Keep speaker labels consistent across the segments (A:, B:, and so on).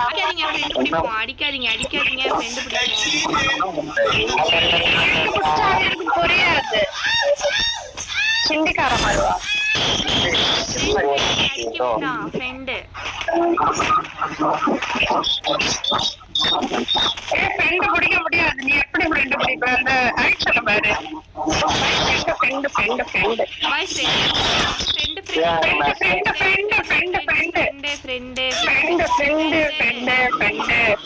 A: அடிக்காதீங்க ஃப்ரெண்ட் பிடிப்போம். அடிக்காதீங்க ஃப்ரெண்ட் பிடிப்போம்.
B: எனக்கு புரியாது. ஹிந்திக்கார மாதிரிவா?
A: ஃப்ரெண்ட்
B: ஃப்ரெண்ட் பிடிக்க முடியாது. நீ எப்படி ஃப்ரெண்ட் பிடிப்ப? அந்த ஆக்ஷன் பாரு. ஃப்ரெண்ட் ஃப்ரெண்ட் ஃப்ரெண்ட்
A: பாய்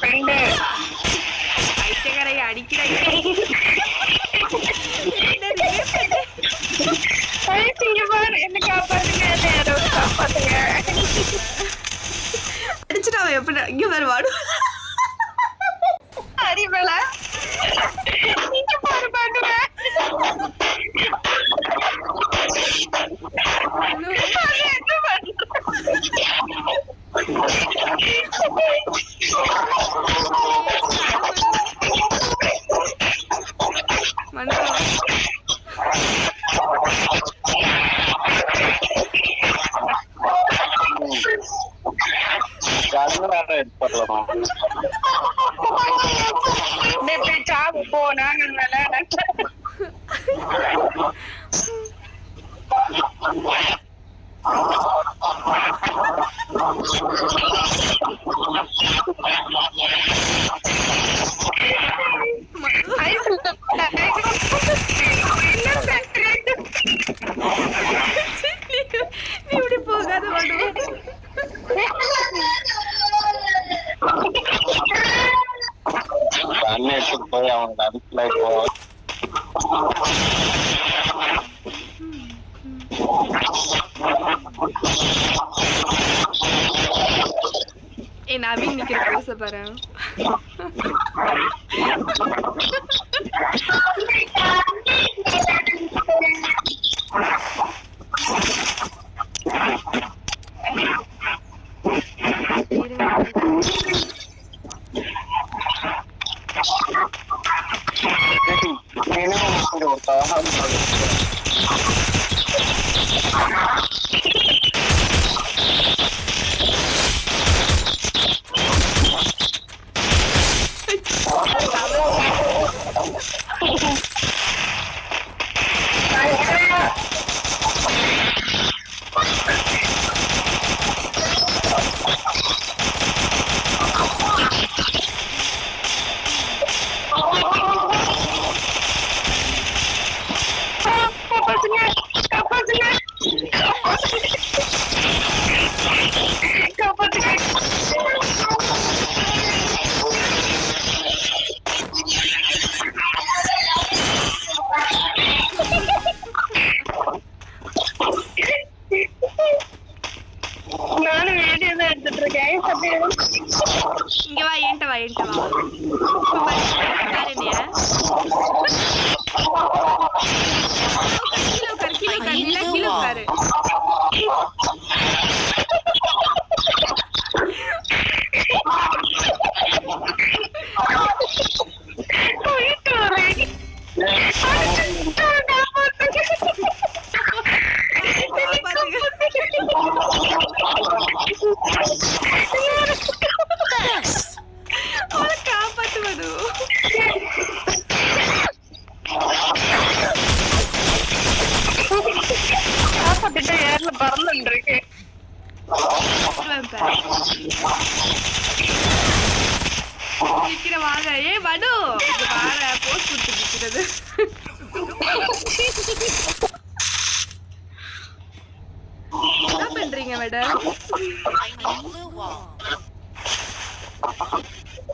A: ஃப்ரெண்ட் ஐட்டகரை அடிக்கிறாங்க.
B: என்ன காப்பாத்துங்க, காப்பாத்துங்க.
A: அடிச்சுட்டு அவன் எப்படி இங்க வருவாடு
B: அறிவல நீங்க பாரு பாடுவேன்.
A: இப்படி போகாத
C: போய் அவங்க அதுக்குள்ள இப்போ
A: நவீன் நிக்கிற பேச பாரு. இங்க வா, என்கிட்ட வா. கீழே உட்காரு. காப்பாத்துவது
B: ஏர்ல பறந்துட்டு இருக்கு.
A: வாங்க. ஏ வடு வார போஸ்ட் கொடுத்து நிக்கிறது. என்ன பண்றீங்க மேடம்?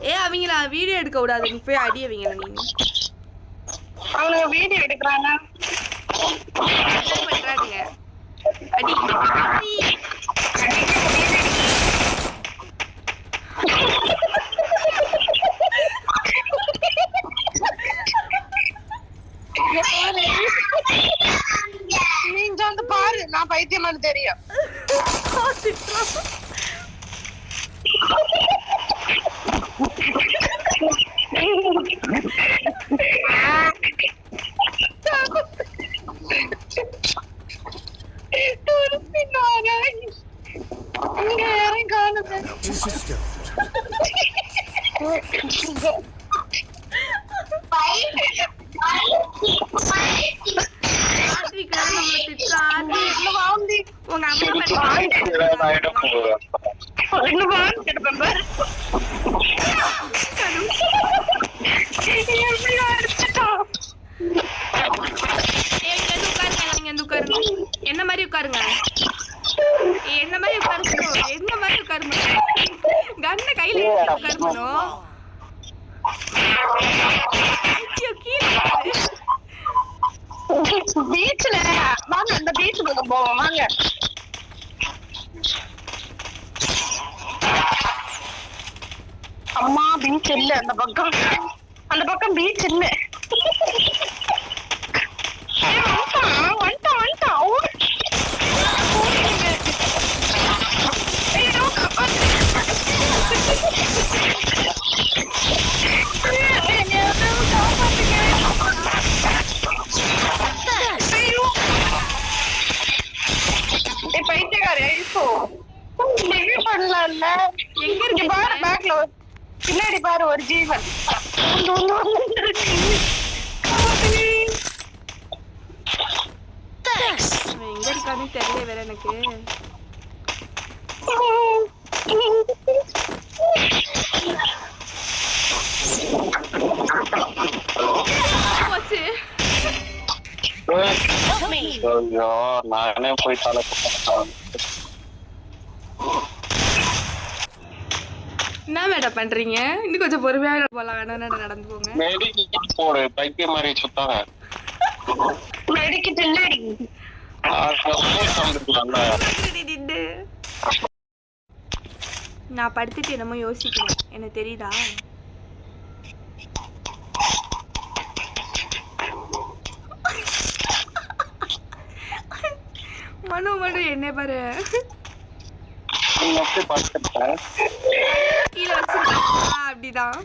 A: ஏ அவங்கள வீடியோ எடுக்க கூடாது. நீ போய் அடி அவங்கள. நீங்க
B: அவங்க வீடியோ எடுக்கறாங்க.
A: பண்றாங்க. அடி
B: நீங்க வந்து பாரு, நான் பைத்தியமானு தெரியும். இங்க யாரையும் காணுங்க.
A: ஆத்விகா நம்மள திட்டுறா. ஆத்வி, உங்க அம்மா உட்காருங்க. என்ன மாதிரி உட்காருங்க. என்ன மாதிரி உட்காருக்கணும். என்ன மாதிரி உட்காருமா. கண்ணை கையில உட்காருக்கணும்.
B: பீச்ல வாங்க, அந்த பீச் பக்கம் போவோம் வாங்க. அம்மா பீச் இல்ல அந்த பக்கம், அந்த பக்கம் பீச் இல்ல. பின்னாடி பாரு ஒரு ஜீவன்
A: எங்க இருக்கான்னு தெரியல வேற எனக்கு.
C: நானே போய் தலை
A: என்ன மேடம் பண்றீங்க? இன்னும் கொஞ்சம் பொறுமையா போலாம். வேணா நடந்து போங்க.
C: மெடிக்கேட் போடு, பைத்தியம் மாதிரி சுத்தாங்க.
B: மெடிக்கேட் இல்லடி.
A: நான் படுத்துட்டு என்னமோ யோசிக்கிறேன், எனக்கு தெரியுதா? மனு மனு என்ன பாரு, கீழே வச்சிருக்கா அப்படிதான்.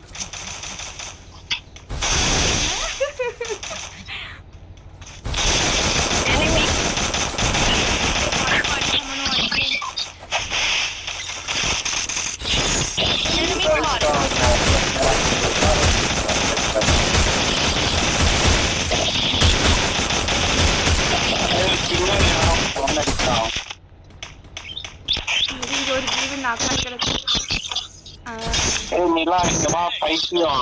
A: ஒரு ஜீவன் நாக்கா கிடக்கு.
C: நிலா இங்கமா பைத்தியம்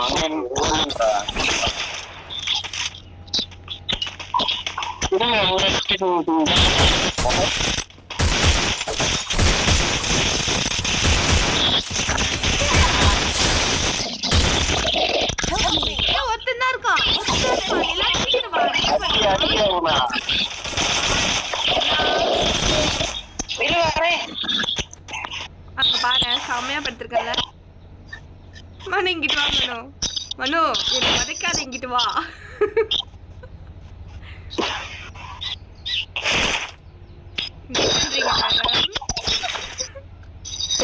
A: ஒருத்தன் இருக்கான். அங்க பாரு செம்மையா படுத்திருக்கல. மனு இங்கிட்டு வா. மனு என்ன வதைக்காத, இங்கிட்டு வா.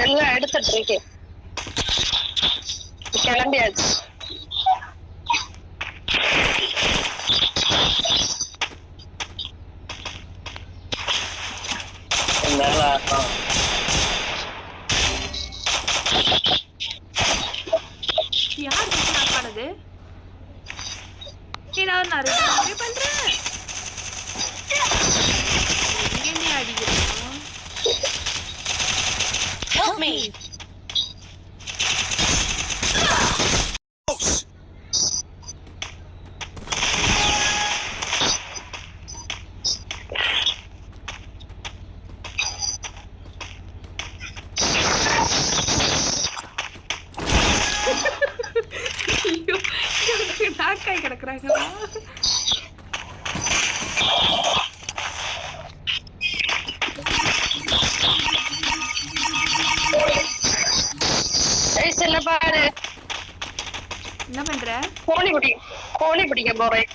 B: எல்லாம் எடுத்துட்டு இருக்கேன், கிளம்பியாச்சு.
A: யார் நான் பாடுது? நான் நிறைய பண்றேன். என்ன அடிக்கிறோம்?
D: Help me.
A: நாக்காய் கிடக்குறாங்க.
B: பாரு
A: என்ன பண்ற?
B: கோழி பிடிக்க போறேன்.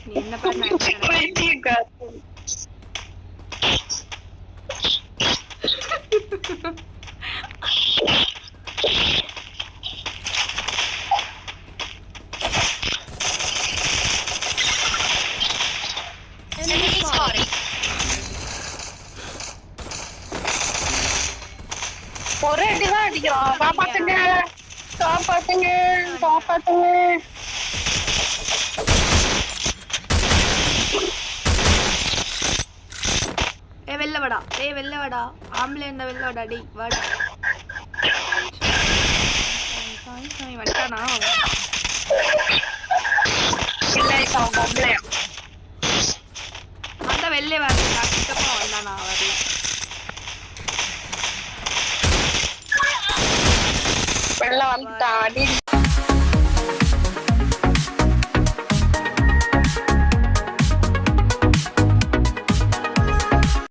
A: நீ என்ன பண்ண?
B: ஒரே அடிதான் அடிக்கிறான். காப்பாத்துங்க காப்பாத்துங்க காப்பாத்துங்க.
A: வெளில வாடா. வெளில வாடா. ஆம்பளை இருந்தா வெளில வாடா. டேய் வாடா. வந்துட்டானா?
B: இல்லை பொம்பளையா
A: அதான் வெளில வரல. நான் கிட்டப்பா வந்தானா வரல.
B: வெளில வந்துட்டான். அடி